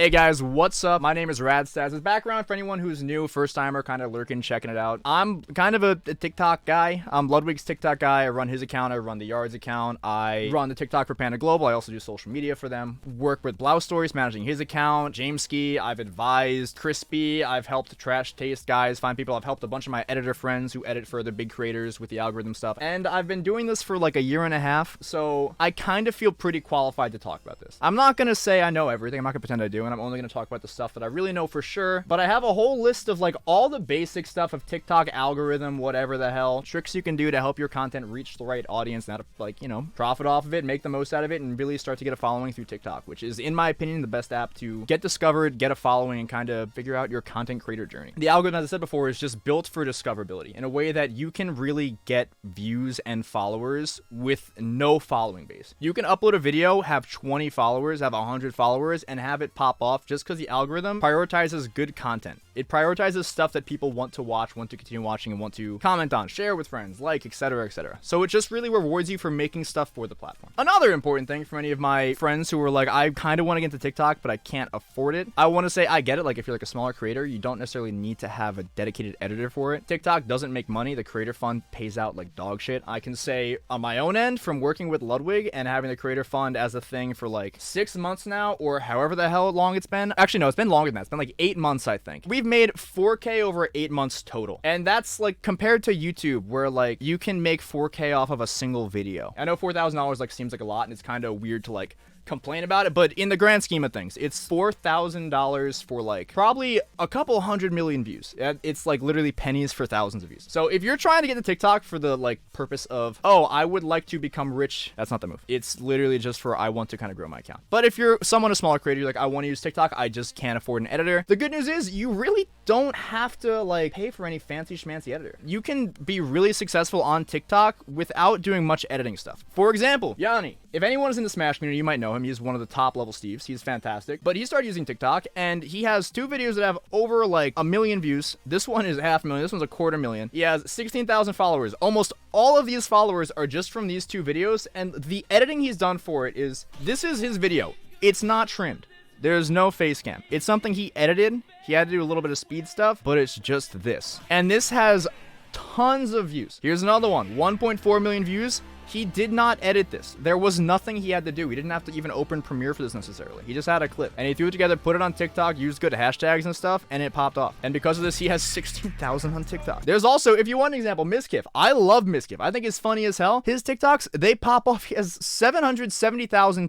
Hey guys, what's up? My name is Radstads. As background for anyone who's new, first timer, kind of lurking, checking it out. I'm kind of a TikTok guy. I'm Ludwig's TikTok guy. I run his account. I run the Yards account. I run the TikTok for Panda Global. I also do social media for them. Work with Blouse Stories, managing his account. Jameski, I've advised. Crispy, I've helped Trash Taste guys find people. I've helped a bunch of my editor friends who edit for the big creators with the algorithm stuff. And I've been doing this for like a year and a half, so I kind of feel pretty qualified to talk about this. I'm not going to say I know everything. I'm not going to pretend I do, and I'm only going to talk about the stuff that I really know for sure. But I have a whole list of like all the basic stuff of TikTok algorithm, whatever the hell, tricks you can do to help your content reach the right audience, and how to, like, you know, profit off of it, make the most out of it, and really start to get a following through TikTok, which is, in my opinion, the best app to get discovered, get a following, and kind of figure out your content creator journey. The algorithm, as I said before, is just built for discoverability in a way that you can really get views and followers with no following base. You can upload a video, have 20 followers, have 100 followers, and have it pop off just because the algorithm prioritizes good content. It prioritizes stuff that people want to watch, want to continue watching, and want to comment on, share with friends, like, etc., etc. So it just really rewards you for making stuff for the platform. Another important thing for many of my friends who are like, I kind of want to get into TikTok, but I can't afford it. I want to say I get it. Like, if you're like a smaller creator, you don't necessarily need to have a dedicated editor for it. TikTok doesn't make money. The creator fund pays out like dog shit. I can say on my own end, from working with Ludwig and having the creator fund as a thing for like 6 months now, or however the hell long it's been. Actually, no, it's been longer than that. It's been like 8 months, I think. We've made 4K over 8 months total. And that's like compared to YouTube, where like you can make 4K off of a single video. I know $4,000 like seems like a lot, and it's kind of weird to like complain about it, but in the grand scheme of things, it's $4,000 for like probably a couple 100 million views. It's like literally pennies for thousands of views. So if you're trying to get to TikTok for the like purpose of, oh, I would like to become rich, that's not the move. It's literally just for, I want to kind of grow my account. But if you're someone, a smaller creator, you're like, I want to use TikTok, I just can't afford an editor. The good news is you really don't have to like pay for any fancy schmancy editor. You can be really successful on TikTok without doing much editing stuff. For example, Yanni. If anyone is in the Smash community, you might know him. He's one of the top level Steves. He's fantastic. But he started using TikTok, and he has 2 videos that have over like 1 million views. This one is 500,000. This one's 250,000. He has 16,000 followers. Almost all of these followers are just from these 2 videos, and the editing he's done for it is, this is his video. It's not trimmed. There's no face cam. It's something he edited. He had to do a little bit of speed stuff, but it's just this. And this has tons of views. Here's another one. 1.4 million views. He did not edit this. There was nothing he had to do. He didn't have to even open Premiere for this necessarily. He just had a clip, and he threw it together, put it on TikTok, used good hashtags and stuff, and it popped off. And because of this, he has 16,000 on TikTok. There's also, if you want an example, Miskiff. I love Miskiff. I think it's funny as hell. His TikToks, they pop off. He has 770,000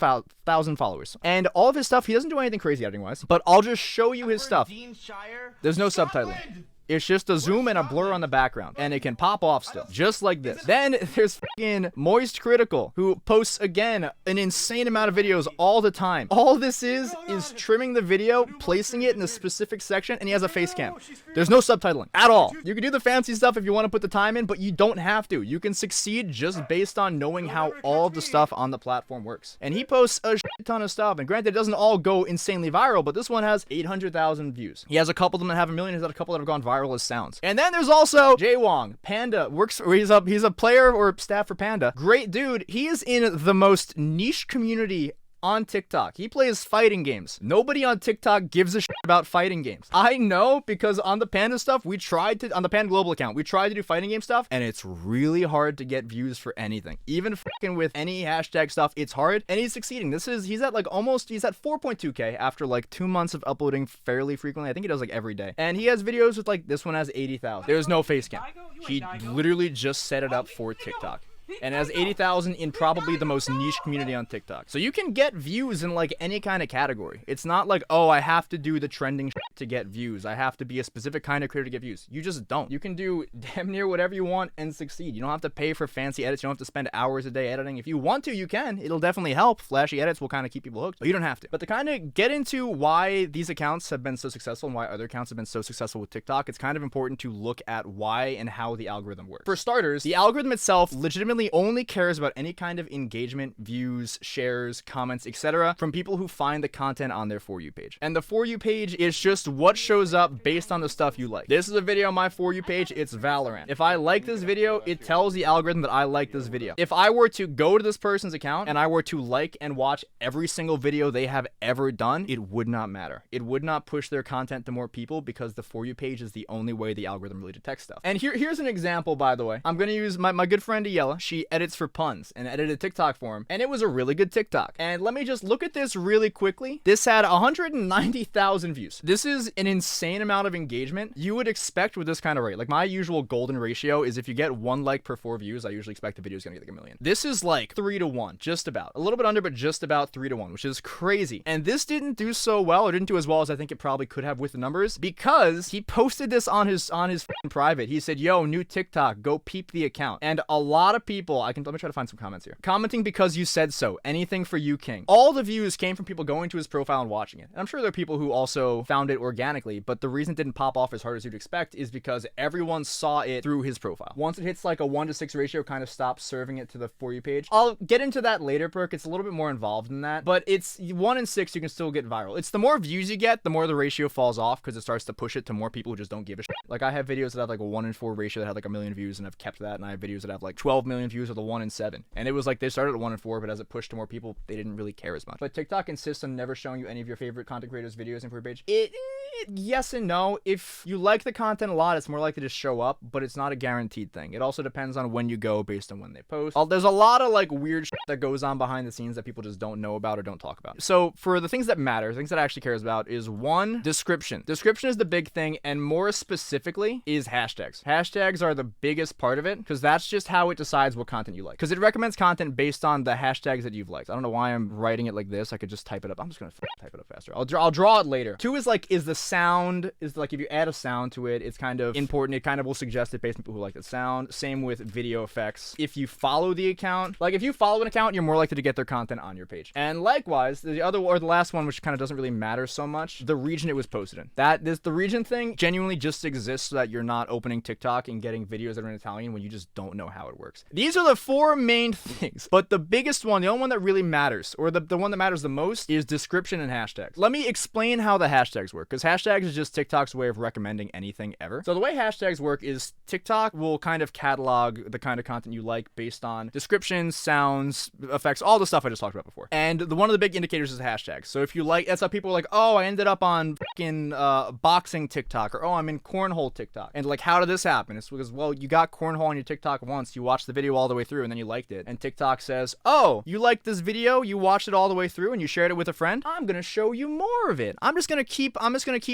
followers. And all of his stuff, he doesn't do anything crazy editing-wise, but I'll just show you his stuff. There's no subtitling. It's just a zoom and a blur on the background, and it can pop off still, just like this. Then there's fucking Moist Critical, who posts, again, an insane amount of videos all the time. All this is trimming the video, placing it in a specific section, and he has a face cam. There's no subtitling at all. You can do the fancy stuff if you want to put the time in, but you don't have to. You can succeed just based on knowing how all the stuff on the platform works. And he posts a shit ton of stuff, and granted, it doesn't all go insanely viral, but this one has 800,000 views. He has a couple of them that have 1 million. He's got a couple that have gone viral as sounds. And then there's also Jay Wong. Panda works for, he's a player or staff for Panda. Great dude. He is in the most niche community on TikTok. He plays fighting games. Nobody on TikTok gives a shit about fighting games. I know, because on the Panda stuff, on the Panda Global account, we tried to do fighting game stuff, and it's really hard to get views for anything. Even fucking with any hashtag stuff, it's hard, and he's succeeding. He's at like he's at 4.2K after like 2 months of uploading fairly frequently. I think he does like every day. And he has videos with like, this one has 80,000. There's no face cam. He literally just set it up for TikTok. And has 80,000 in probably the most niche community on TikTok. So you can get views in like any kind of category. It's not like, oh, I have to do the trending shit to get views. I have to be a specific kind of creator to get views. You just don't. You can do damn near whatever you want and succeed. You don't have to pay for fancy edits. You don't have to spend hours a day editing. If you want to, you can. It'll definitely help. Flashy edits will kind of keep people hooked, but you don't have to. But to kind of get into why these accounts have been so successful and why other accounts have been so successful with TikTok, it's kind of important to look at why and how the algorithm works. For starters, the algorithm itself legitimately legitimately only cares about any kind of engagement, views, shares, comments, etc. from people who find the content on their For You page. And the For You page is just what shows up based on the stuff you like. This is a video on my For You page, it's Valorant. If I like this video, it tells the algorithm that I like this video. If I were to go to this person's account and I were to like and watch every single video they have ever done, it would not matter. It would not push their content to more people because the For You page is the only way the algorithm really detects stuff. And here's an example, by the way. I'm gonna use my good friend Ayala. She edits for puns and edited a TikTok for him, and it was a really good TikTok. And let me just look at this really quickly. This had 190,000 views. This is an insane amount of engagement you would expect with this kind of rate. Like, my usual golden ratio is if you get 1 like per 4 views, I usually expect the video is gonna get like 1 million. This is like 3 to 1, just about. A little bit under, but just about 3 to 1, which is crazy. And this didn't do so well, or didn't do as well as I think it probably could have with the numbers, because he posted this on his private. He said, yo, new TikTok, go peep the account. And a lot of people, let me try to find some comments here. Commenting because you said so. Anything for you, King. All the views came from people going to his profile and watching it. And I'm sure there are people who also found it organically, but the reason it didn't pop off as hard as you'd expect is because everyone saw it through his profile. Once it hits like a 1:6 ratio, kind of stops serving it to the For You page. I'll get into that later, Perk. It's a little bit more involved than that, but it's 1 in 6, you can still get viral. It's the more views you get, the more the ratio falls off, because it starts to push it to more people who just don't give a shit. Like, I have videos that have like a 1 in 4 ratio that had like 1 million views, and I've kept that, and I have videos that have like 12 million views with a 1 in 7. And it was like they started at 1 in 4, but as it pushed to more people, they didn't really care as much. But TikTok insists on never showing you any of your favorite content creators' videos in For Your page. Yes and no. If you like the content a lot, it's more likely to show up, but it's not a guaranteed thing. It also depends on when you go based on when they post. There's a lot of like weird shit that goes on behind the scenes that people just don't know about or don't talk about. So for the things that matter, things that I actually cares about is 1, description. Description is the big thing, and more specifically is hashtags. Hashtags are the biggest part of it, because that's just how it decides what content you like. Because it recommends content based on the hashtags that you've liked. I don't know why I'm writing it like this. I could just type it up. I'm just gonna type it up faster. I'll draw it later. 2 is like, is the sound, is like if you add a sound to it, it's kind of important. It kind of will suggest it based on people who like the sound. Same with video effects. If you follow the account, like if you follow an account, you're more likely to get their content on your page. And likewise, the last one, which kind of doesn't really matter so much, the region it was posted in. The region thing genuinely just exists so that you're not opening TikTok and getting videos that are in Italian when you just don't know how it works. These are the 4 main things, but the biggest one, the only one that really matters, or the one that matters the most, is description and hashtags. Let me explain how the hashtags work, because hashtags is just TikTok's way of recommending anything ever. So the way hashtags work is TikTok will kind of catalog the kind of content you like based on descriptions, sounds, effects, all the stuff I just talked about before. And one of the big indicators is hashtags. So if you like, that's how people are like, oh, I ended up on fucking boxing TikTok, or oh, I'm in cornhole TikTok. And like, how did this happen? It's because, well, you got cornhole on your TikTok once, you watched the video all the way through, and then you liked it. And TikTok says, oh, you liked this video, you watched it all the way through, and you shared it with a friend? I'm gonna show you more of it. I'm just gonna keep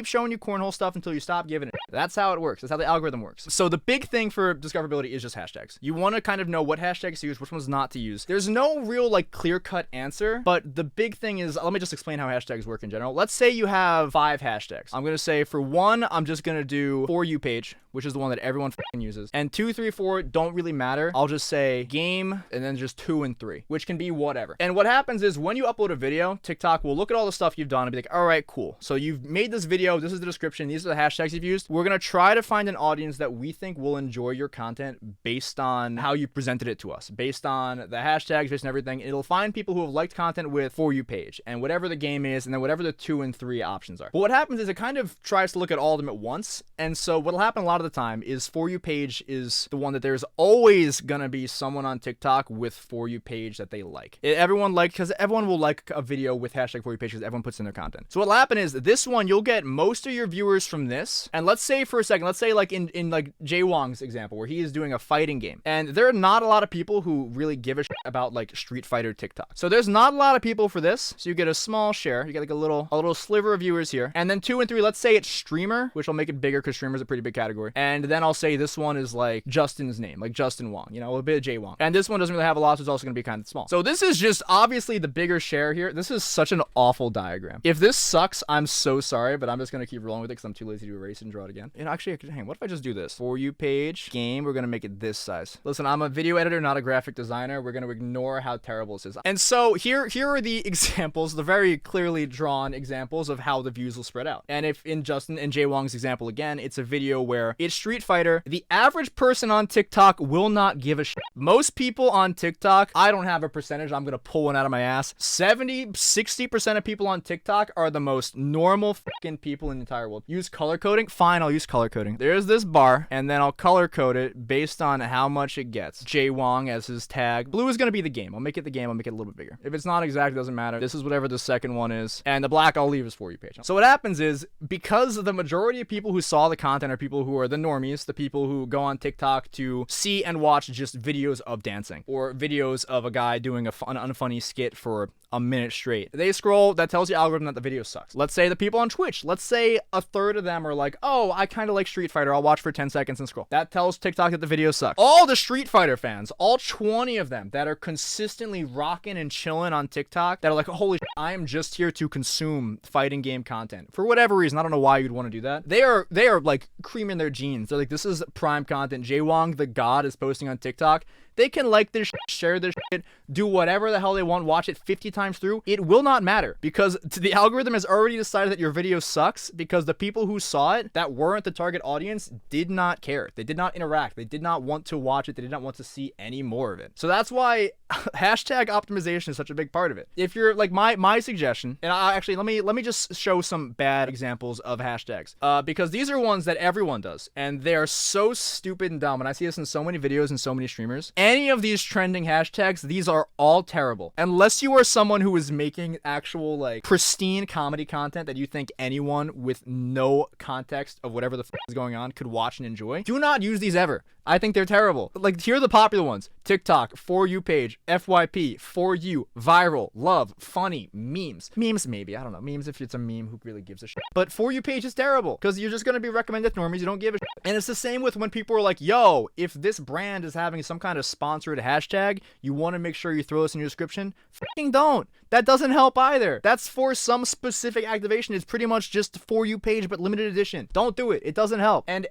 showing you cornhole stuff until you stop giving it. That's how it works. That's how the algorithm works. So the big thing for discoverability is just hashtags. You want to kind of know what hashtags to use, which ones not to use. There's no real like clear-cut answer, but the big thing is, let me just explain how hashtags work in general. Let's say you have 5 hashtags. I'm gonna say for 1, I'm just gonna do For You page, which is the one that everyone uses. And 2, 3, 4 don't really matter. I'll just say game, and then just 2 and 3, which can be whatever. And what happens is when you upload a video, TikTok will look at all the stuff you've done and be like, all right, cool. So you've made this video, this is the description, these are the hashtags you've used. We're gonna try to find an audience that we think will enjoy your content based on how you presented it to us, based on the hashtags, based on everything. It'll find people who have liked content with For You page, and whatever the game is, and then whatever the 2 and 3 options are. But what happens is it kind of tries to look at all of them at once. And so what'll happen a lot of the time is For You page is the one that there's always gonna be someone on TikTok with For You page that they like. Because everyone will like a video with hashtag For You page because everyone puts in their content. So what'll happen is this one, you'll get most of your viewers from this. And let's say for a second, let's say like in like Jay Wong's example, where he is doing a fighting game, and there are not a lot of people who really give a shit about like Street Fighter TikTok. So there's not a lot of people for this. So you get a small share. You get like a little sliver of viewers here. And then 2 and 3, let's say it's streamer, which will make it bigger because streamer is a pretty big category. And then I'll say this one is like Justin's name, like Justin Wong, a bit of Jay Wong. And this one doesn't really have a lot, so it's also going to be kind of small. So this is just obviously the bigger share here. This is such an awful diagram. If this sucks, I'm so sorry, but I'm just going to keep rolling with it because I'm too lazy to erase it and draw it again. And actually, hang on, what if I just do this? For you page, game, we're going to make it this size. Listen, I'm a video editor, not a graphic designer. We're going to ignore how terrible this is. And so here are the examples, the very clearly drawn examples of how the views will spread out. And if in Justin and Jay Wong's example again, it's a video where it's Street Fighter. The average person on TikTok will not give a shit. Most people on TikTok, I don't have a percentage, I'm going to pull one out of my ass. 60% of people on TikTok are the most normal fucking people in the entire world. Use color coding? Fine, I'll use color coding. There's this bar, and then I'll color code it based on how much it gets. Jay Wong as his tag. Blue is going to be the game. I'll make it the game. I'll make it a little bit bigger. If it's not exact, it doesn't matter. This is whatever the second one is. And the black I'll leave as For You page. So what happens is, because the majority of people who saw the content are people who are the normies, the people who go on TikTok to see and watch just videos of dancing, or videos of a guy doing an unfunny skit for a minute straight. They scroll, that tells the algorithm that the video sucks. Let's say the people on Twitch, let's say a third of them are like, oh, I kind of like Street Fighter, I'll watch for 10 seconds and scroll. That tells TikTok that the video sucks. All the Street Fighter fans, all 20 of them that are consistently rocking and chilling on TikTok, that are like, holy shit, I am just here to consume fighting game content. For whatever reason, I don't know why you'd want to do that. They are like creaming their jeans. They're like, this is prime content. Jay Wong, the god, is posting on TikTok. They can like this shit, share this shit, do whatever the hell they want, watch it 50 times through. It will not matter, because the algorithm has already decided that your video sucks, because the people who saw it that weren't the target audience did not care. They did not interact. They did not want to watch it. They did not want to see any more of it. So that's why hashtag optimization is such a big part of it. If you're like my suggestion, and I actually let me just show some bad examples of hashtags, because these are ones that everyone does, and they are so stupid and dumb. And I see this in so many videos and so many streamers. Any of these trending hashtags, these are all terrible. Unless you are someone who is making actual like pristine comedy content that you think anyone with no context of whatever the is going on could watch and enjoy, do not use these ever. I think they're terrible. Like, here are the popular ones: TikTok, For You page, FYP, For You, viral, love, funny, memes. Memes, maybe. I don't know. Memes, if it's a meme, who really gives a shit? But For You page is terrible, because you're just going to be recommended normies. You don't give a shit. And it's the same with when people are like, yo, if this brand is having some kind of sponsored hashtag, you want to make sure you throw this in your description. Fucking don't. That doesn't help either. That's for some specific activation. It's pretty much just For You page, but limited edition. Don't do it. It doesn't help. And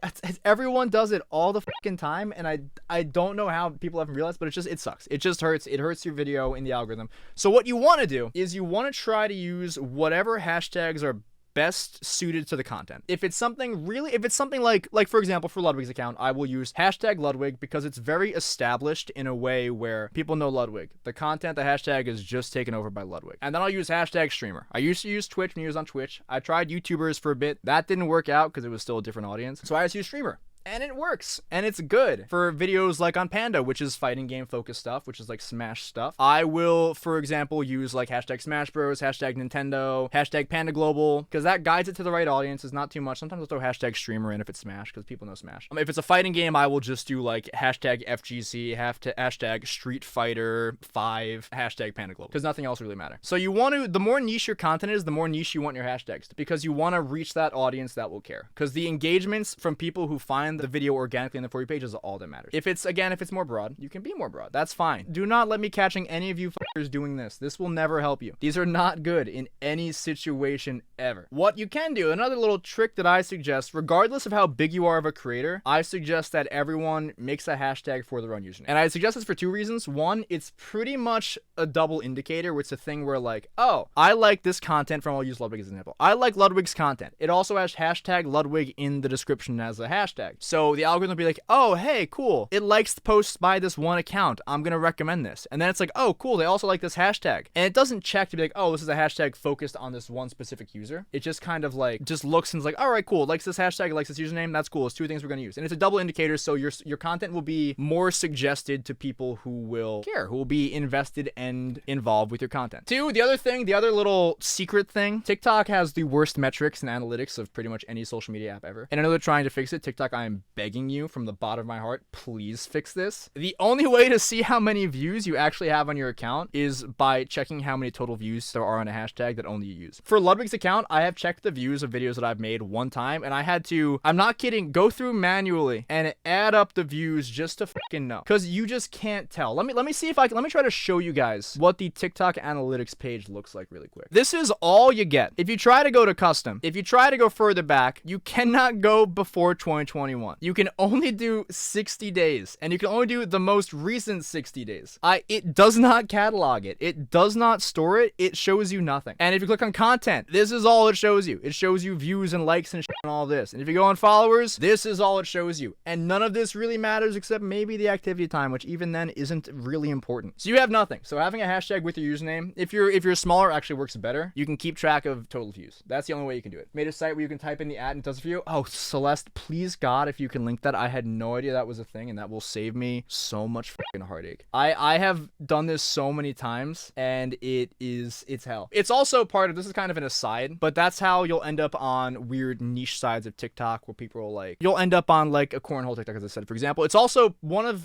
everyone does it all the fucking time, and I don't know how people haven't realized, but it sucks. It just hurts. It hurts your video in the algorithm. So what you want to do is you want to try to use whatever hashtags are best suited to the content. If it's something like for example, for Ludwig's account, I will use hashtag Ludwig because it's very established in a way where people know Ludwig. The content, the hashtag is just taken over by Ludwig. And then I'll use hashtag streamer. I used to use Twitch when he was on Twitch. I tried YouTubers for a bit. That didn't work out because it was still a different audience. So I just use streamer. And it works, and it's good for videos like on Panda, which is fighting game focused stuff, which is like Smash stuff. I will, for example, use like hashtag Smash Bros, hashtag Nintendo, hashtag Panda Global, because that guides it to the right audience. It's not too much. Sometimes I'll throw hashtag streamer in if it's Smash, because people know Smash. If it's a fighting game, I will just do like hashtag FGC, hashtag Street Fighter 5, hashtag Panda Global, because nothing else really matters. So you want to, the more niche your content is, the more niche you want your hashtags, because you want to reach that audience that will care, because the engagements from people who find the video organically in the For You page is all that matters. If it's more broad, you can be more broad. That's fine. Do not let me catching any of you fuckers doing this. This will never help you. These are not good in any situation ever. What you can do, another little trick that I suggest, regardless of how big you are of a creator, I suggest that everyone makes a hashtag for their own username. And I suggest this for two reasons. One, it's pretty much a double indicator, which is a thing where like, oh, I like this content from, I'll use Ludwig as an example. I like Ludwig's content. It also has hashtag Ludwig in the description as a hashtag. So the algorithm will be like, oh, hey, cool. It likes posts by this one account. I'm going to recommend this. And then it's like, oh, cool. They also like this hashtag. And it doesn't check to be like, oh, this is a hashtag focused on this one specific user. It just kind of like, just looks and is like, all right, cool. It likes this hashtag, it likes this username. That's cool. It's two things we're going to use. And it's a double indicator. So your content will be more suggested to people who will care, who will be invested and involved with your content. Two, the other little secret thing, TikTok has the worst metrics and analytics of pretty much any social media app ever. And I know they're trying to fix it. TikTok, I am begging you from the bottom of my heart, please fix this. The only way to see how many views you actually have on your account is by checking how many total views there are on a hashtag that only you use. For Ludwig's account, I have checked the views of videos that I've made one time, and I had to, I'm not kidding, go through manually and add up the views just to fucking know, because you just can't tell. Let me see if I can. Let me try to show you guys what the TikTok analytics page looks like really quick. This is all you get. If you try to go to custom, if you try to go further back, you cannot go before 2021. You can only do 60 days, and you can only do the most recent 60 days. It does not catalog it. It does not store it. It shows you nothing. And if you click on content, this is all it shows you. It shows you views and likes and shit and all this. And if you go on followers, this is all it shows you. And none of this really matters except maybe the activity time, which even then isn't really important. So you have nothing. So having a hashtag with your username, if you're smaller, actually works better. You can keep track of total views. That's the only way you can do it. Made a site where you can type in the ad and it does it for you. Oh, Celeste, please God, if you can link that. I had no idea that was a thing, and that will save me so much fucking heartache. I have done this so many times, and it's hell. It's also part of, this is kind of an aside, but that's how you'll end up on weird niche sides of TikTok where people will like, you'll end up on like a cornhole TikTok, as I said, for example. It's also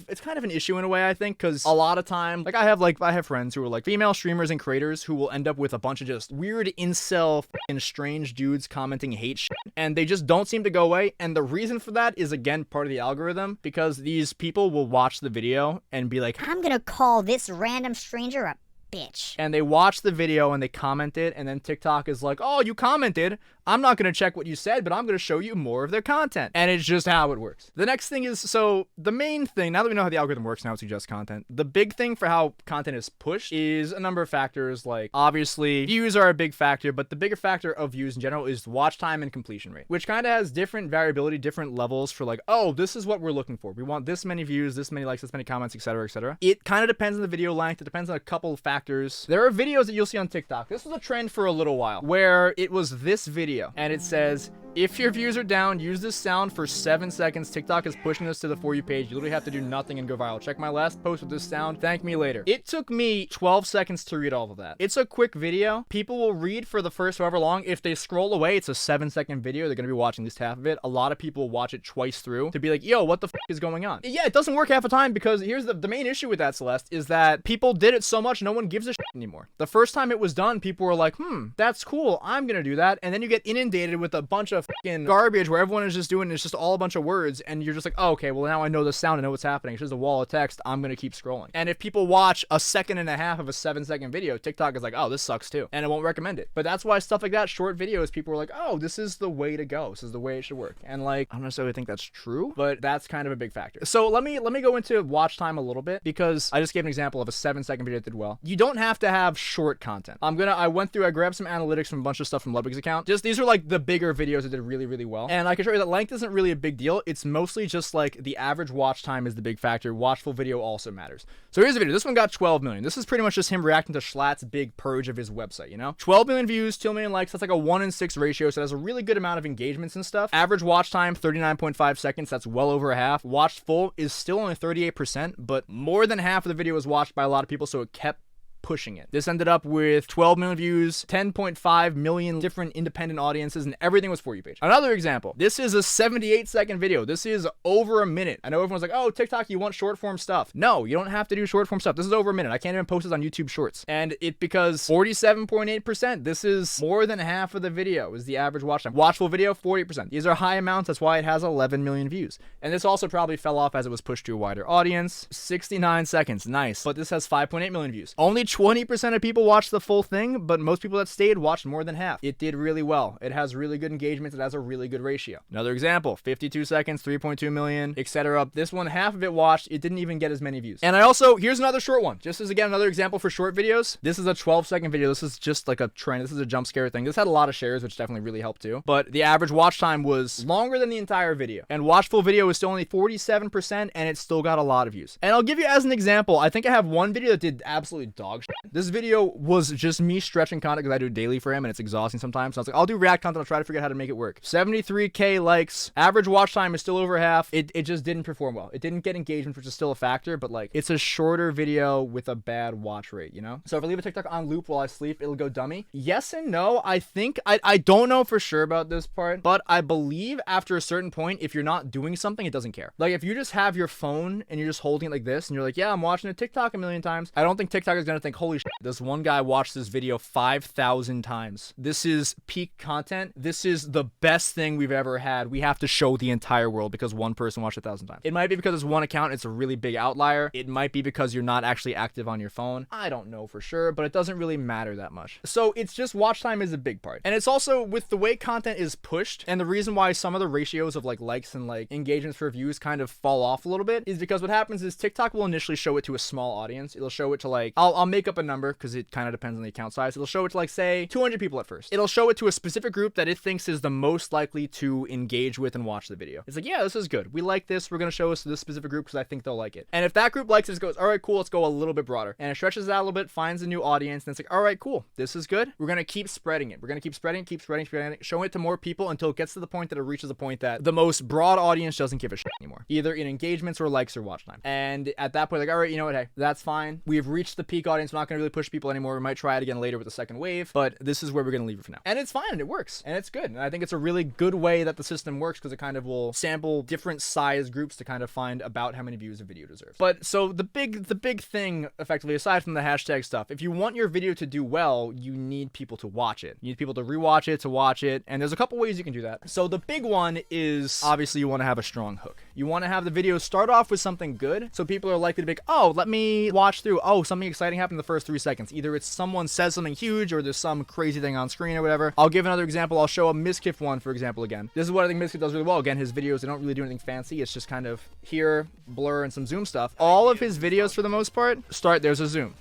it's kind of an issue in a way, I think, because a lot of time, like I have friends who are like female streamers and creators who will end up with a bunch of just weird incel fucking strange dudes commenting hate shit, and they just don't seem to go away. And the reason for that is, again, part of the algorithm, because these people will watch the video and be like, I'm gonna call this random stranger a bitch. And they watch the video and they comment it, and then TikTok is like, oh, you commented, I'm not going to check what you said, but I'm going to show you more of their content. And it's just how it works. The next thing is, so the main thing, now that we know how the algorithm works, now it suggests content. The big thing for how content is pushed is a number of factors. Like, obviously, views are a big factor, but the bigger factor of views in general is watch time and completion rate, which kind of has different variability, different levels for like, oh, this is what we're looking for. We want this many views, this many likes, this many comments, etc., etc. It kind of depends on the video length. It depends on a couple of factors. There are videos that you'll see on TikTok. This was a trend for a little while, where it was this video, and it says, if your views are down, use this sound for 7 seconds. TikTok is pushing this to the For You page. You literally have to do nothing and go viral. Check my last post with this sound. Thank me later. It took me 12 seconds to read all of that. It's a quick video. People will read for the first however long. If they scroll away, it's a 7-second video. They're going to be watching at least half of it. A lot of people will watch it twice through to be like, yo, what the f is going on? Yeah, it doesn't work half the time, because here's the main issue with that, Celeste, is that people did it so much, no one gives a shit anymore. The first time it was done, people were like, that's cool. I'm going to do that. And then you get inundated with a bunch of fucking garbage where everyone is just doing, it's just all a bunch of words, and you're just like, oh, okay, well now I know the sound, I know what's happening. It's just a wall of text. I'm gonna keep scrolling. And if people watch a 1.5 seconds of a 7-second video, TikTok is like, oh, this sucks too, and it won't recommend it. But that's why stuff like that, short videos, people are like, oh, this is the way to go. This is the way it should work. And like, I don't necessarily think that's true, but that's kind of a big factor. So let me go into watch time a little bit, because I just gave an example of a 7-second video that did well. You don't have to have short content. I grabbed some analytics from a bunch of stuff from Ludwig's account. Just these are like the bigger videos that did really, really well. And I can show you that length isn't really a big deal. It's mostly just like the average watch time is the big factor. Watchful video also matters. So here's a video. This one got 12 million. This is pretty much just him reacting to Schlatt's big purge of his website, you know? 12 million views, 2 million likes. That's like a 1-in-6 ratio. So it has a really good amount of engagements and stuff. Average watch time, 39.5 seconds. That's well over a half. Watched full is still only 38%, but more than half of the video was watched by a lot of people, so it kept pushing it. This ended up with 12 million views, 10.5 million different independent audiences, and everything was For You page. Another example, this is a 78-second video. This is over a minute. I know everyone's like, oh, TikTok, you want short form stuff. No, you don't have to do short form stuff. This is over a minute. I can't even post this on YouTube Shorts. And because 47.8%, this is more than half of the video is the average watch time. Watchful video, 40%. These are high amounts. That's why it has 11 million views. And this also probably fell off as it was pushed to a wider audience. 69 seconds. Nice. But this has 5.8 million views. Only 20% of people watched the full thing, but most people that stayed watched more than half. It did really well. It has really good engagement. It has a really good ratio. Another example, 52 seconds, 3.2 million, etc. This one, half of it watched. It didn't even get as many views. And here's another short one. Just as, again, another example for short videos. This is a 12-second video. This is just like a trend. This is a jump scare thing. This had a lot of shares, which definitely really helped too. But the average watch time was longer than the entire video. And watchful video is still only 47%, and it still got a lot of views. And I'll give you as an example, I think I have one video that did absolutely dog shit. This video was just me stretching content because I do it daily for him and it's exhausting sometimes. So I was like, I'll do react content. I'll try to figure out how to make it work. 73K likes. Average watch time is still over half. It just didn't perform well. It didn't get engagement, which is still a factor, but like it's a shorter video with a bad watch rate, you know? So if I leave a TikTok on loop while I sleep, it'll go dummy. Yes and no. I think, I don't know for sure about this part, but I believe after a certain point, if you're not doing something, it doesn't care. Like if you just have your phone and you're just holding it like this and you're like, yeah, I'm watching a TikTok a million times, I don't think TikTok is going to think, like, holy shit, this one guy watched this video 5,000 times. This is peak content. This is the best thing we've ever had. We have to show the entire world because one person watched 1,000 times. It might be because it's one account, it's a really big outlier. It might be because you're not actually active on your phone. I don't know for sure, but it doesn't really matter that much. So it's just watch time is a big part. And it's also with the way content is pushed, and the reason why some of the ratios of like likes and like engagements for views kind of fall off a little bit is because what happens is TikTok will initially show it to a small audience. It'll show it to like, I'll make up a number because it kind of depends on the account size. It'll show it to like, say 200 people at first. It'll show it to a specific group that it thinks is the most likely to engage with and watch the video. It's like, yeah, this is good. We like this. We're going to show this to this specific group because I think they'll like it. And if that group likes it, it goes, all right, cool. Let's go a little bit broader. And it stretches it out a little bit, finds a new audience. And it's like, all right, cool. This is good. We're going to keep spreading it. We're going to keep spreading it, showing it to more people until it gets to the point that it reaches a point that the most broad audience doesn't give a shit anymore, either in engagements or likes or watch time. And at that point, like, all right, you know what? Hey, that's fine. We've reached the peak audience. We're not going to really push people anymore. We might try it again later with the second wave, but this is where we're going to leave it for now. And it's fine and it works and it's good. And I think it's a really good way that the system works because it kind of will sample different size groups to kind of find about how many views a video deserves. But so the big thing, effectively, aside from the hashtag stuff, if you want your video to do well, you need people to watch it. You need people to rewatch it, to watch it, and there's a couple ways you can do that. So the big one is obviously you want to have a strong hook. You want to have the video start off with something good, so people are likely to be like, oh, let me watch through. Oh, something exciting happened in the first 3 seconds. Either it's someone says something huge or there's some crazy thing on screen or whatever. I'll give another example. I'll show a Miskiff one, for example, again. This is what I think Miskiff does really well. Again, his videos, they don't really do anything fancy. It's just kind of here, blur, and some zoom stuff. All of his videos, for the most part, there's a zoom.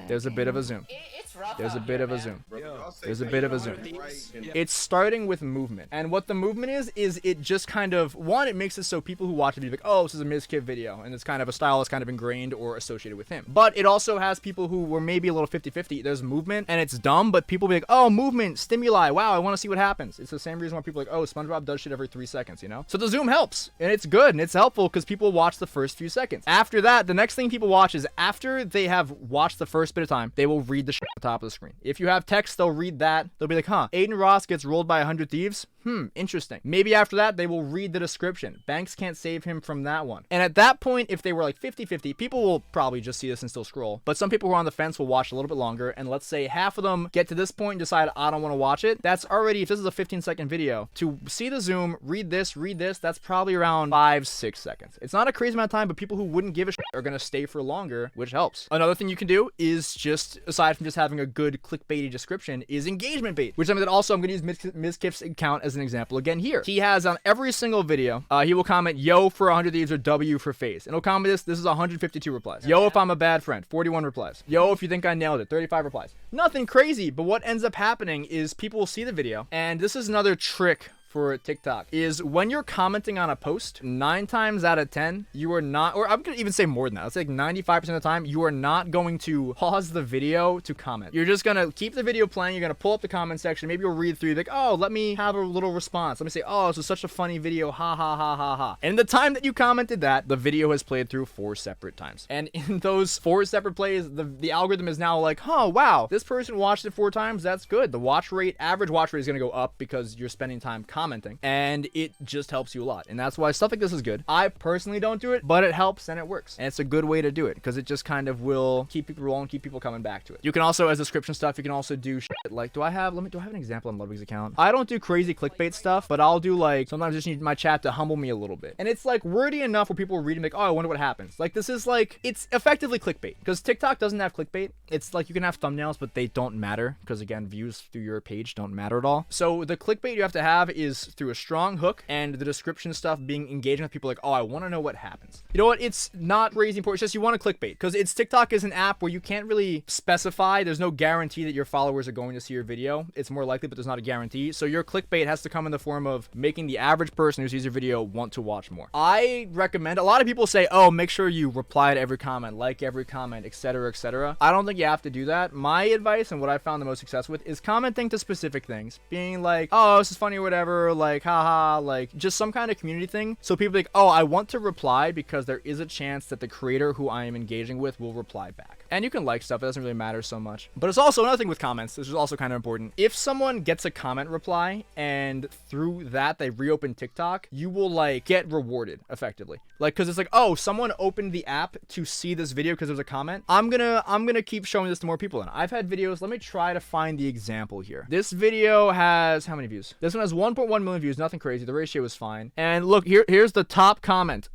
There's a bit of a zoom. There's a bit of a zoom. There's a bit of a zoom. It's starting with movement. And what the movement is it just kind of, one, it makes it so people who watch it be like, oh, this is a Miskiff video. And it's kind of a style that's kind of ingrained or associated with him. But it also has people who were maybe a little 50-50. There's movement and it's dumb, but people be like, oh, movement, stimuli. Wow, I want to see what happens. It's the same reason why people are like, oh, SpongeBob does shit every 3 seconds, you know? So the zoom helps. And it's good and it's helpful because people watch the first few seconds. After that, the next thing people watch is after they have watched the first bit of time, they will read the shit at the top of the screen. If you have text, they'll read that. They'll be like, huh, Aiden Ross gets rolled by 100 thieves. Interesting. Maybe after that, they will read the description. Banks can't save him from that one. And at that point, if they were like 50-50, people will probably just see this and still scroll. But some people who are on the fence will watch a little bit longer. And let's say half of them get to this point and decide, I don't want to watch it. That's already, if this is a 15-second video, to see the zoom, read this, that's probably around 5-6 seconds. It's not a crazy amount of time, but people who wouldn't give a shit are going to stay for longer, which helps. Another thing you can do is just, aside from just having a good clickbaity description, is engagement bait, which I mean that also I'm going to use Miskiff's account as an example again here. He has on every single video, he will comment yo for 100 thieves or W for face. And he'll comment this is 152 replies. Yo if I'm a bad friend, 41 replies. Yo if you think I nailed it, 35 replies. Nothing crazy, but what ends up happening is people will see the video, and this is another trick for TikTok, is when you're commenting on a post, 9 times out of 10, you are not, or I'm gonna even say more than that, it's like 95% of the time, you are not going to pause the video to comment. You're just gonna keep the video playing, you're gonna pull up the comment section, maybe you'll read through, like, oh, let me have a little response. Let me say, oh, this is such a funny video, ha ha ha ha ha. And the time that you commented that, the video has played through 4 separate times. And in those 4 separate plays, the algorithm is now like, oh, wow, this person watched it 4 times, that's good. The watch rate, average watch rate is gonna go up because you're spending time commenting, and it just helps you a lot. And that's why stuff like this is good. I personally don't do it, but it helps and it works, and it's a good way to do it because it just kind of will keep people rolling, keep people coming back to it. You can also, as description stuff, you can also do shit like, do I have an example on Ludwig's account? I don't do crazy clickbait stuff, but I'll do like, sometimes I just need my chat to humble me a little bit, and it's like wordy enough where people are reading like, oh, I wonder what happens. Like, this is like, it's effectively clickbait because TikTok doesn't have clickbait. It's like you can have thumbnails, but they don't matter because, again, views through your page don't matter at all. So the clickbait you have to have is through a strong hook and the description stuff being engaging with people like, oh, I want to know what happens. You know what? It's not crazy important. It's just you want to clickbait because TikTok is an app where you can't really specify. There's no guarantee that your followers are going to see your video. It's more likely, but there's not a guarantee. So your clickbait has to come in the form of making the average person who sees your video want to watch more. I recommend, a lot of people say, oh, make sure you reply to every comment, like every comment, etc., etc. I don't think you have to do that. My advice and what I found the most success with is commenting to specific things, being like, oh, this is funny or whatever, whatever, like, haha, like, just some kind of community thing. So people think, oh, I want to reply because there is a chance that the creator who I am engaging with will reply back. And you can like stuff, it doesn't really matter so much. But it's also another thing with comments, this is also kind of important. If someone gets a comment reply and through that they reopen TikTok, you will like get rewarded effectively. Like, cause it's like, oh, someone opened the app to see this video because there's a comment. I'm gonna keep showing this to more people. And I've had videos, let me try to find the example here. This video has how many views? This one has 1.1 million views, nothing crazy. The ratio is fine. And look, here's the top comment.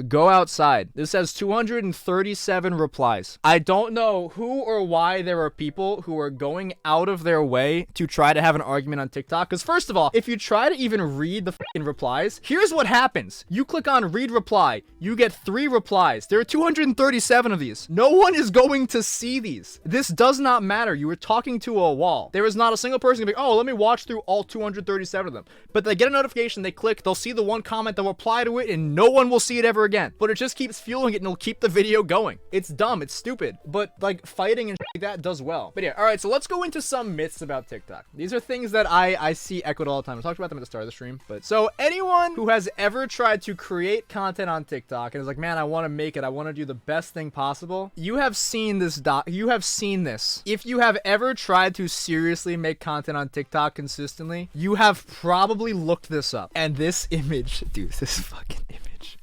Go outside. This has 237 replies. I don't know who or why there are people who are going out of their way to try to have an argument on TikTok. Because first of all, if you try to even read the fucking replies, here's what happens. You click on read reply, you get 3 replies. There are 237 of these. No one is going to see these. This does not matter. You were talking to a wall. There is not a single person going to be, oh, let me watch through all 237 of them. But they get a notification, they click, they'll see the one comment, they'll reply to it, and no one will see it ever again. But it just keeps fueling it and it'll keep the video going. It's dumb, it's stupid, but like fighting and shit like that does well. But yeah, all right, so let's go into some myths about TikTok. These are things that I see echoed all the time. I talked about them at the start of the stream, but so anyone who has ever tried to create content on TikTok and is like, man, I want to make it, I want to do the best thing possible, you have seen this you have seen this. If you have ever tried to seriously make content on TikTok consistently, you have probably looked this up. And this image, dude, this fucking image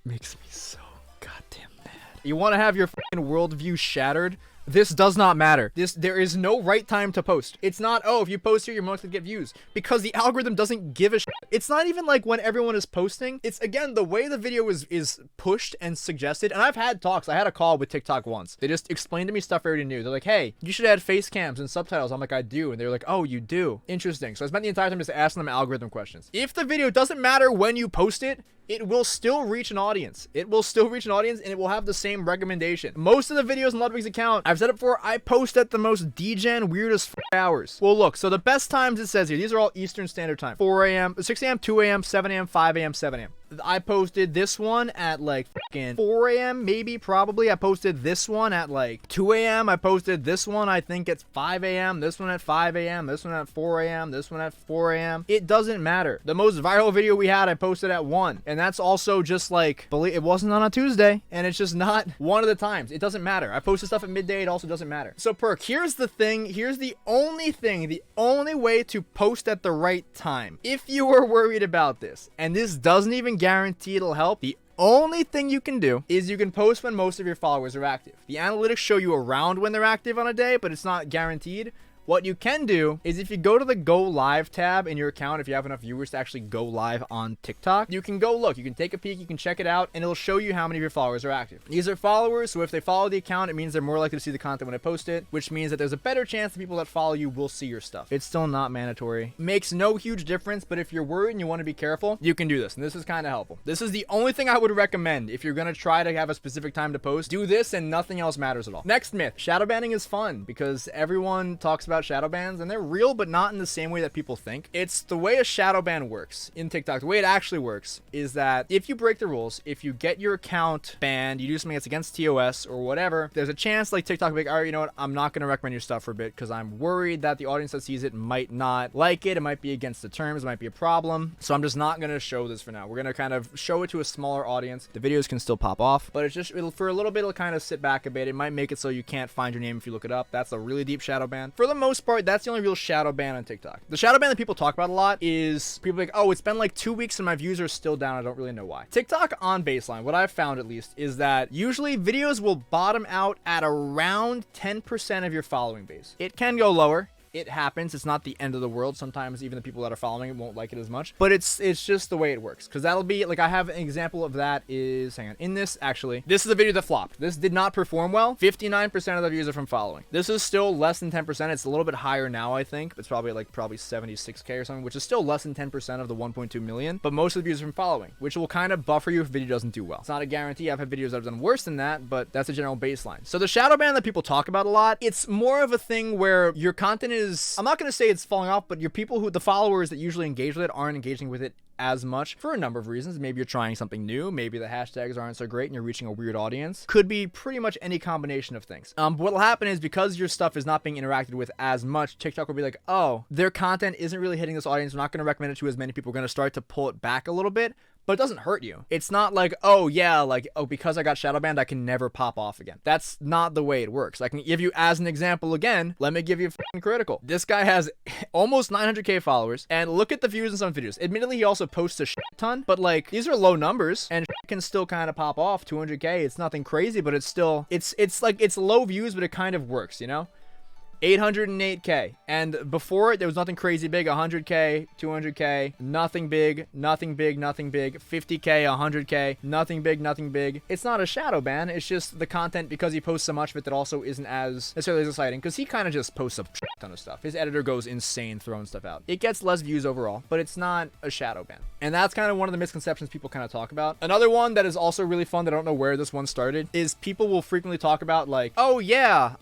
makes me so goddamn mad. You want to have your fucking worldview shattered? This does not matter. There is no right time to post. It's not, oh, if you post here, you're most likely to get views. Because the algorithm doesn't give a shit. It's not even like when everyone is posting. It's, again, the way the video is pushed and suggested. And I've had talks. I had a call with TikTok once. They just explained to me stuff I already knew. They're like, hey, you should add face cams and subtitles. I'm like, I do. And they're like, oh, you do? Interesting. So I spent the entire time just asking them algorithm questions. If the video doesn't matter when you post it, it will still reach an audience. It will still reach an audience and it will have the same recommendation. Most of the videos on Ludwig's account, I've said it before, I post at the most degen weirdest hours. Well, look, so the best times it says here, these are all Eastern Standard Time. 4 a.m., 6 a.m., 2 a.m., 7 a.m., 5 a.m., 7 a.m. I posted this one at like fucking 4 a.m. maybe, probably. I posted this one at like 2 a.m. I posted this one, I think it's 5 a.m. This one at 5 a.m. This one at 4 a.m. This one at 4 a.m. It doesn't matter. The most viral video we had, I posted at 1. And that's also just like, it wasn't on a Tuesday. And it's just not one of the times. It doesn't matter. I posted stuff at midday. It also doesn't matter. So Perk, here's the thing. Here's the only thing, the only way to post at the right time. If you were worried about this, and this doesn't even guarantee it'll help, the only thing you can do is you can post when most of your followers are active. The analytics show you around when they're active on a day, but it's not guaranteed. What you can do is if you go to the Go Live tab in your account, if you have enough viewers to actually go live on TikTok, you can go look, you can take a peek, you can check it out, and it'll show you how many of your followers are active. These are followers, so if they follow the account, it means they're more likely to see the content when I post it, which means that there's a better chance the people that follow you will see your stuff. It's still not mandatory. Makes no huge difference, but if you're worried and you want to be careful, you can do this, and this is kind of helpful. This is the only thing I would recommend if you're going to try to have a specific time to post. Do this and nothing else matters at all. Next myth, shadow banning is fun because everyone talks about shadow bans, and they're real, but not in the same way that people think. It's the way a shadow ban works in TikTok. The way it actually works is that if you break the rules, if you get your account banned, you do something that's against TOS or whatever, there's a chance like TikTok will be like, all right, you know what? I'm not going to recommend your stuff for a bit because I'm worried that the audience that sees it might not like it. It might be against the terms. It might be a problem. So I'm just not going to show this for now. We're going to kind of show it to a smaller audience. The videos can still pop off, but it's just, for a little bit, it'll kind of sit back a bit. It might make it so you can't find your name if you look it up. That's a really deep shadow ban. For the most part, that's the only real shadow ban on TikTok. The shadow ban that people talk about a lot is people like, oh, it's been like 2 weeks and my views are still down. I don't really know why. TikTok on baseline, what I've found at least, is that usually videos will bottom out at around 10% of your following base. It can go lower. It happens. It's not the end of the world. Sometimes even the people that are following it won't like it as much, but it's just the way it works. Because that'll be like, I have an example of that is, hang on, in this actually, this is a video that flopped. This did not perform well. 59% of the views are from following. This is still less than 10%. It's a little bit higher now, I think. It's probably 76K or something, which is still less than 10% of the 1.2 million. But most of the views are from following, which will kind of buffer you if the video doesn't do well. It's not a guarantee. I've had videos that have done worse than that, but that's a general baseline. So the shadow ban that people talk about a lot, it's more of a thing where your content is, I'm not going to say it's falling off, but your people who, the followers that usually engage with it aren't engaging with it as much for a number of reasons. Maybe you're trying something new. Maybe the hashtags aren't so great and you're reaching a weird audience. Could be pretty much any combination of things. What'll happen is because your stuff is not being interacted with as much, TikTok will be like, oh, their content isn't really hitting this audience. We're not going to recommend it to as many people. We're going to start to pull it back a little bit. But it doesn't hurt you. It's not like, oh yeah, like, oh, because I got shadow banned, I can never pop off again. That's not the way it works. I can give you as an example again. Let me give you a critical. This guy has almost 900k followers, and look at the views in some videos. Admittedly, he also posts a shit ton, but like, these are low numbers, and can still kind of pop off. 200k, it's nothing crazy, but it's still, it's like, it's low views, but it kind of works, you know? 808k, and before it there was nothing crazy big. 100k, 200k, nothing big, nothing big, nothing big. 50k, 100k, nothing big, nothing big. It's not a shadow ban, it's just the content, because he posts so much of it, that also isn't as necessarily as exciting, because he kind of just posts a ton of stuff. His editor goes insane throwing stuff out. It gets less views overall, but it's not a shadow ban, and that's kind of one of the misconceptions people kind of talk about. Another one that is also really fun that I don't know where this one started is people will frequently talk about like, oh yeah,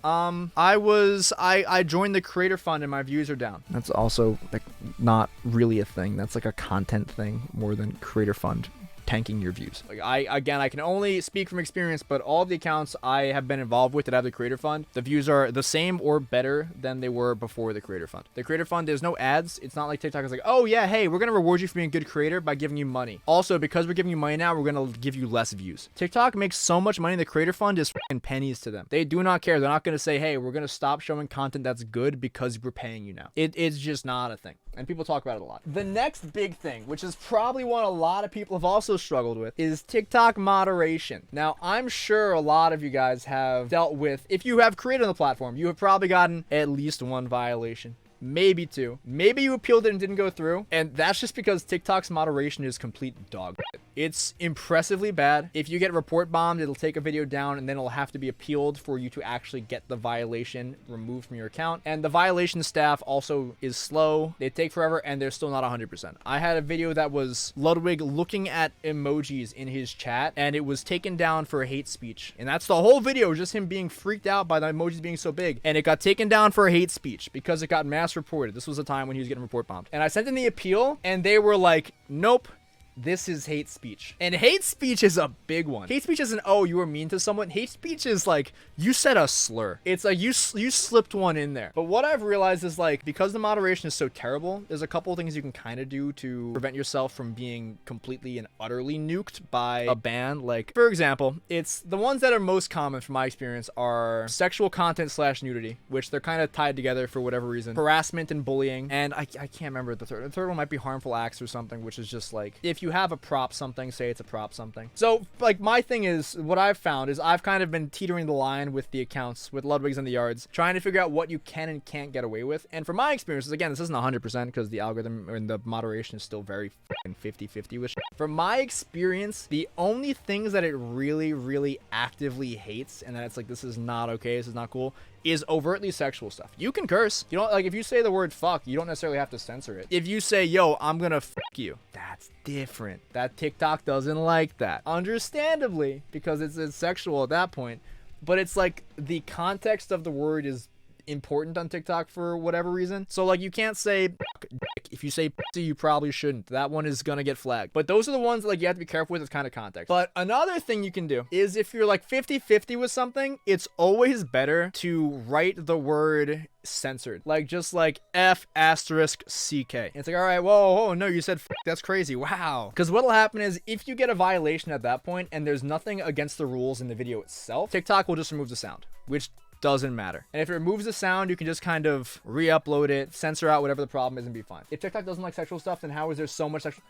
I joined the creator fund and my views are down. That's also like not really a thing. That's like a content thing more than creator fund tanking your views. Like I can only speak from experience, but all of the accounts I have been involved with that have the creator fund, the views are the same or better than they were before the creator fund. The creator fund, there's no ads. It's not like TikTok is like, oh yeah, hey, we're gonna reward you for being a good creator by giving you money. Also, because we're giving you money now, we're gonna give you less views. TikTok makes so much money, the creator fund is f***ing pennies to them. They do not care. They're not gonna say, hey, we're gonna stop showing content that's good because we're paying you now. It's just not a thing. And people talk about it a lot. The next big thing, which is probably one a lot of people have also struggled with, is TikTok moderation. Now, I'm sure a lot of you guys have dealt with, if you have created on the platform, you have probably gotten at least one violation. Maybe two. Maybe you appealed it and didn't go through, and that's just because TikTok's moderation is complete dog shit. It's impressively bad. If you get report bombed, it'll take a video down and then it'll have to be appealed for you to actually get the violation removed from your account. And the violation staff also is slow. They take forever and they're still not 100%. I had a video that was Ludwig looking at emojis in his chat and it was taken down for hate speech. And that's the whole video, just him being freaked out by the emojis being so big. And it got taken down for hate speech because it got mass reported. This was a time when he was getting report bombed. And I sent in the appeal and they were like, nope, this is hate speech. And hate speech is a big one. Hate speech isn't, oh, you were mean to someone. Hate speech is like, you said a slur. It's like, you slipped one in there. But what I've realized is like, because the moderation is so terrible, there's a couple of things you can kind of do to prevent yourself from being completely and utterly nuked by a ban. Like, for example, it's the ones that are most common from my experience are sexual content / nudity, which they're kind of tied together for whatever reason. Harassment and bullying. And I can't remember the third. The third one might be harmful acts or something, which is just like, if you have a prop something, say it's a prop something. So like my thing is, what I've found is I've kind of been teetering the line with the accounts, with Ludwig's and the Yards, trying to figure out what you can and can't get away with. And from my experiences, again, this isn't 100% because the algorithm and the moderation is still very 50-50 with shit. From my experience, the only things that it really actively hates, and that it's like, this is not okay, this is not cool, is overtly sexual stuff. You can curse. You don't, like, if you say the word fuck, you don't necessarily have to censor it. If you say, yo, I'm gonna fuck you, that's different. That TikTok doesn't like that. Understandably, because it's sexual at that point. But it's like, the context of the word is important on TikTok for whatever reason. So like, you can't say dick. If you say pussy, you probably shouldn't. That one is gonna get flagged. But those are the ones that like you have to be careful with. It's kind of context. But another thing you can do is, if you're like 50-50 with something, it's always better to write the word censored, like just like F***. It's like, all right, whoa, no, you said f***, that's crazy, wow. Because what'll happen is, if you get a violation at that point and there's nothing against the rules in the video itself, TikTok will just remove the sound, which doesn't matter. And if it removes the sound, you can just kind of re-upload it, censor out whatever the problem is, and be fine. If TikTok doesn't like sexual stuff, then how is there so much sexual?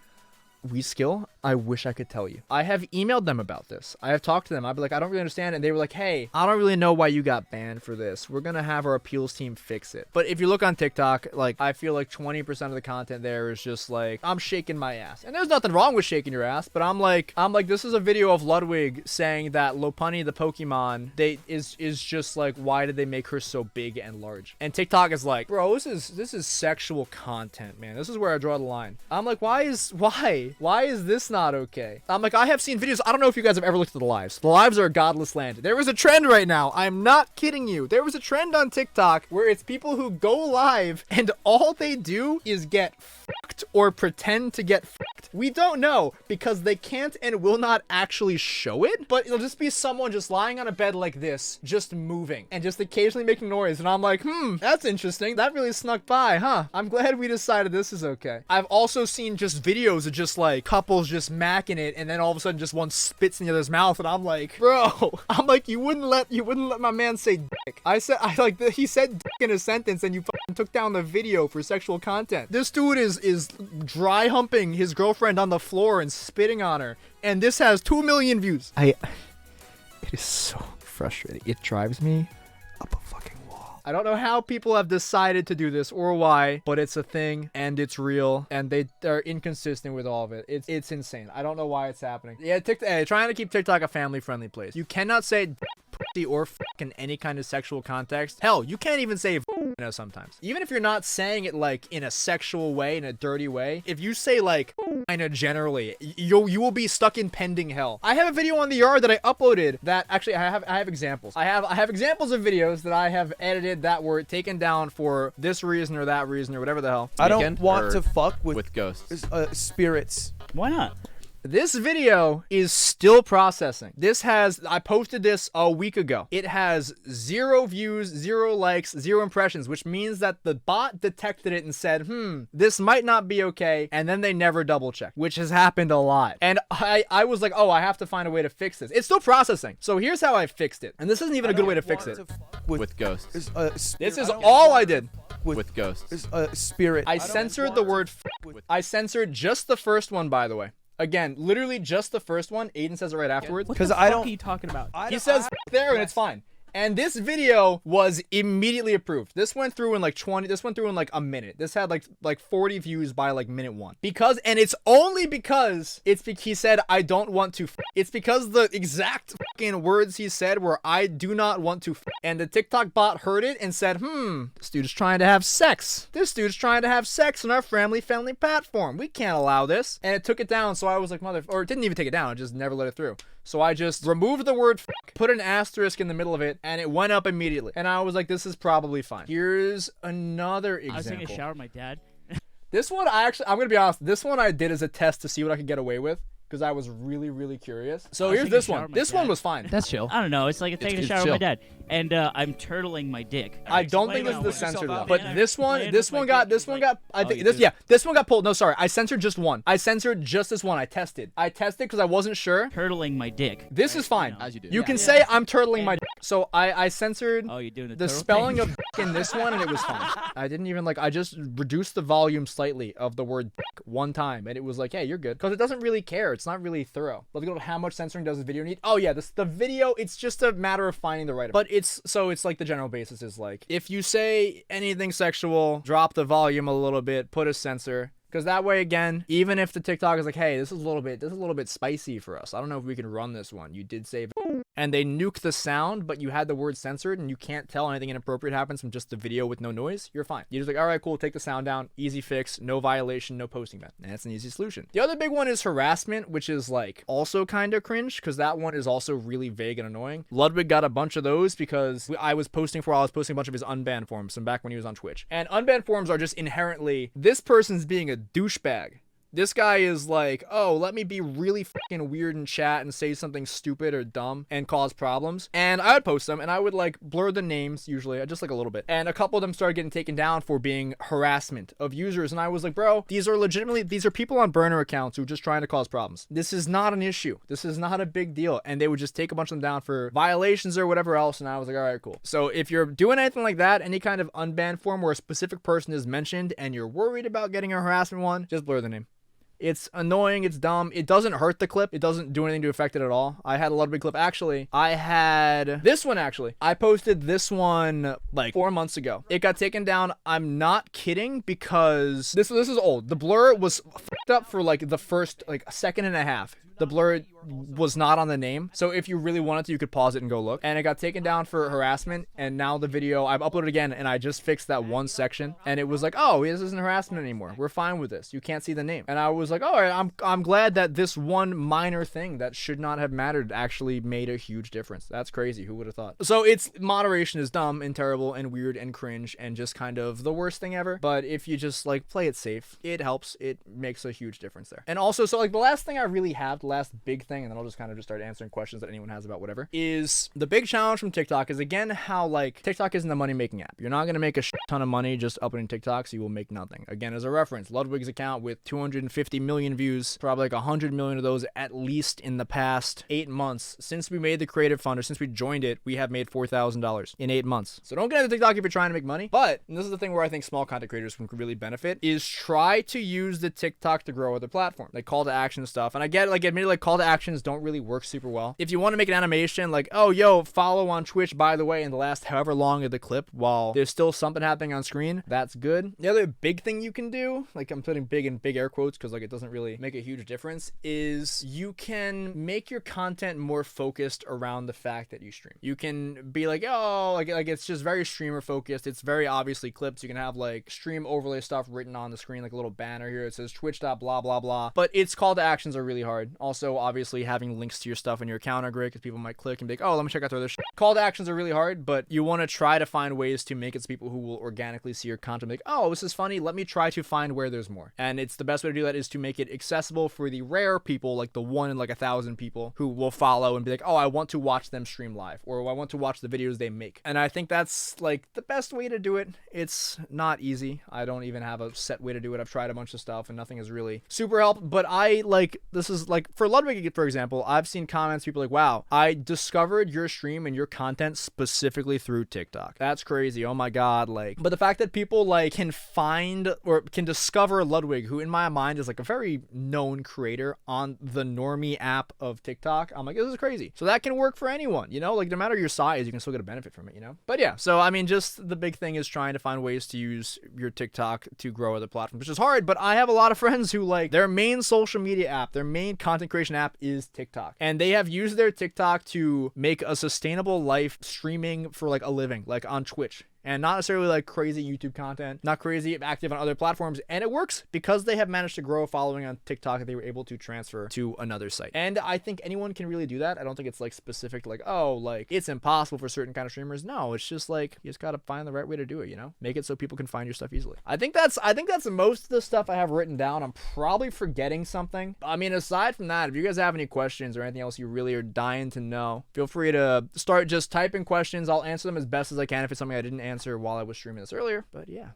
Reskill, I wish I could tell you. I have emailed them about this. I have talked to them. I'd be like, I don't really understand. And they were like, hey, I don't really know why you got banned for this. We're gonna have our appeals team fix it. But if you look on TikTok, like, I feel like 20% of the content there is just like, I'm shaking my ass. And there's nothing wrong with shaking your ass, but I'm like, this is a video of Ludwig saying that Lopunny the Pokemon, is just like, why did they make her so big and large? And TikTok is like, bro, this is sexual content, man. This is where I draw the line. I'm like, why? okay? Why is this not okay? I'm like, I have seen videos. I don't know if you guys have ever looked at the lives. The lives are a godless land. There was a trend right now. I'm not kidding you. There was a trend on TikTok where it's people who go live and all they do is get fucked or pretend to get fucked. We don't know because they can't and will not actually show it, but it'll just be someone just lying on a bed like this, just moving and just occasionally making noise. And I'm like, that's interesting. That really snuck by, huh? I'm glad we decided this is okay. I've also seen just videos of just like couples just macking it and then all of a sudden just one spits in the other's mouth and I'm like, bro, I'm like, you wouldn't let my man say dick. He said dick in a sentence and you fucking took down the video for sexual content. This dude is dry humping his girlfriend on the floor and spitting on her. And this has 2 million views. It is so frustrating. It drives me up a fucking wall. I don't know how people have decided to do this or why, but it's a thing and it's real and they're inconsistent with all of it. It's insane. I don't know why it's happening. Yeah, trying to keep TikTok a family-friendly place. You cannot say pussy or in any kind of sexual context. Hell, you can't even say sometimes. Even if you're not saying it like in a sexual way, in a dirty way, if you say like generally, you will be stuck in pending hell. I have a video on the yard that I uploaded that actually I have examples. I have examples of videos that I have edited that were taken down for this reason or that reason or whatever the hell. I don't want to fuck with ghosts. Spirits. Why not? This video is still processing. I posted this a week ago. It has 0 views, 0 likes, 0 impressions, which means that the bot detected it and said, this might not be okay. And then they never double check, which has happened a lot. And I was like, oh, I have to find a way to fix this. It's still processing. So here's how I fixed it. And this isn't even a good way to fix it. With ghosts. This is all I did. With ghosts. Spirit. I censored the word I censored just the first one, by the way. Again, literally just the first one. Aiden says it right afterwards. Because I don't. What are you talking about? He says there and it's fine. And this video was immediately approved. This went through in like a minute. This had like 40 views by like minute 1. And it's only because he said, I don't want to It's because the exact fucking words he said were, I do not want to And the TikTok bot heard it and said, this dude's trying to have sex. This dude's trying to have sex on our family platform. We can't allow this. And it took it down. So I was like, or it didn't even take it down. It just never let it through. So I just removed the word put an asterisk in the middle of it, and it went up immediately. And I was like, this is probably fine. Here's another example. I was taking a shower with my dad. This one, I'm going to be honest, this one I did as a test to see what I could get away with. Because I was really, really curious. So here's this one. This one was fine. That's chill. I don't know. It's like taking a shower with my dad. And I'm turtling my dick. I don't think this is the censored one. But this one got pulled. No, sorry. I censored just one. I censored just this one. I tested because I wasn't sure. Turtling my dick. This is fine. As you do. You can say I'm turtling my dick. So I censored you're doing the spelling of in this one and it was fine. I didn't even I just reduced the volume slightly of the word one time and it was like, hey, you're good. Because it doesn't really care. It's not really thorough. Let's go to how much censoring does this video need. Oh yeah, the video, it's just a matter of finding the right. But it's like the general basis is like, if you say anything sexual, drop the volume a little bit, put a censor. Because that way, again, even if the TikTok is like, hey, this is a little bit spicy for us. I don't know if we can run this one. You did say, and they nuke the sound, but you had the word censored, and you can't tell anything inappropriate happens from just the video with no noise. You're fine. You're just like, all right, cool. Take the sound down. Easy fix. No violation. No posting that. And that's an easy solution. The other big one is harassment, which is like also kind of cringe because that one is also really vague and annoying. Ludwig got a bunch of those because I was posting a bunch of his unbanned forums from back when he was on Twitch. And unbanned forums are just inherently this person's being a douchebag. This guy is like, oh, let me be really fucking weird in chat and say something stupid or dumb and cause problems. And I would post them and I would like blur the names usually, just like a little bit. And a couple of them started getting taken down for being harassment of users. And I was like, bro, these are people on burner accounts who are just trying to cause problems. This is not an issue. This is not a big deal. And they would just take a bunch of them down for violations or whatever else. And I was like, all right, cool. So if you're doing anything like that, any kind of unbanned form where a specific person is mentioned and you're worried about getting a harassment one, just blur the name. It's annoying. It's dumb. It doesn't hurt the clip. It doesn't do anything to affect it at all. I had a Ludwig clip. Actually, I had this one actually. I posted this one like 4 months ago. It got taken down. I'm not kidding because this is old. The blur was fucked up for like the first like a second and a half. The blur was not on the name, so if you really wanted to, you could pause it and go look. And it got taken down for harassment, and now the video, I've uploaded again, and I just fixed that one section, and it was like, oh, this isn't harassment anymore. We're fine with this. You can't see the name. And I was like, all right, I'm glad that this one minor thing that should not have mattered actually made a huge difference. That's crazy. Who would have thought? So moderation is dumb and terrible and weird and cringe and just kind of the worst thing ever. But if you just like play it safe, it helps. It makes a huge difference there. And also, so like the last thing I really have, the last big thing, and then I'll just kind of just start answering questions that anyone has about whatever, is the big challenge from TikTok is again how like TikTok isn't a money making app. You're not going to make a ton of money just uploading TikToks. You will make nothing. Again, as a reference, Ludwig's account with 250 million views, probably like 100 million of those at least in the past 8 months. Since we made the Creative Fund, or since we joined it, we have made $4,000 in 8 months. So don't get into TikTok if you're trying to make money. But, and this is the thing where I think small content creators can really benefit, is try to use the TikTok to grow other platforms. Like call to action stuff. And I get like admittedly like call to actions don't really work super well. If you want to make an animation like, oh, yo, follow on Twitch, by the way, in the last however long of the clip while there's still something happening on screen, that's good. The other big thing you can do, like I'm putting big in big air quotes because like it doesn't really make a huge difference, is you can make your content more focused around the fact that you stream. You can be like, oh, like it's just very streamer focused. It's very obviously clips. You can have like stream overlay stuff written on the screen, like a little banner here. It says twitch.blah blah blah. But its call to actions are really hard. Also, obviously having links to your stuff in your account are great because people might click and be like, oh, let me check out their other shit. Call to actions are really hard, but you want to try to find ways to make it so people who will organically see your content like, oh, this is funny. Let me try to find where there's more. And it's the best way to do that is to make it accessible for the rare people, like the 1 in like 1,000 people who will follow and be like, oh, I want to watch them stream live, or I want to watch the videos they make. And I think that's like the best way to do it. It's not easy. I don't even have a set way to do it. I've tried a bunch of stuff and nothing has really super helped. But I like, this is like for Ludwig, for example, I've seen comments, people like, wow, I discovered your stream and your content specifically through TikTok. That's crazy. Oh my God. Like, but the fact that people like can find or can discover Ludwig, who in my mind is like a very known creator on the normie app of TikTok, I'm like, this is crazy. So that can work for anyone, you know, like no matter your size, you can still get a benefit from it, you know? But yeah, so I mean, just the big thing is trying to find ways to use your TikTok to grow other platforms, which is hard, but I have a lot of friends who like their main social media app, their main content creation app is TikTok. And they have used their TikTok to make a sustainable life streaming for like a living, like on Twitch. And not necessarily like crazy YouTube content, not crazy active on other platforms. And it works because they have managed to grow a following on TikTok that they were able to transfer to another site. And I think anyone can really do that. I don't think it's like specific to like, oh, like it's impossible for certain kind of streamers. No, it's just like you just got to find the right way to do it, you know? Make it so people can find your stuff easily. I think that's most of the stuff I have written down. I'm probably forgetting something. I mean, aside from that, if you guys have any questions or anything else you really are dying to know, feel free to start just typing questions. I'll answer them as best as I can if it's something I didn't answer while I was streaming this earlier. But yeah,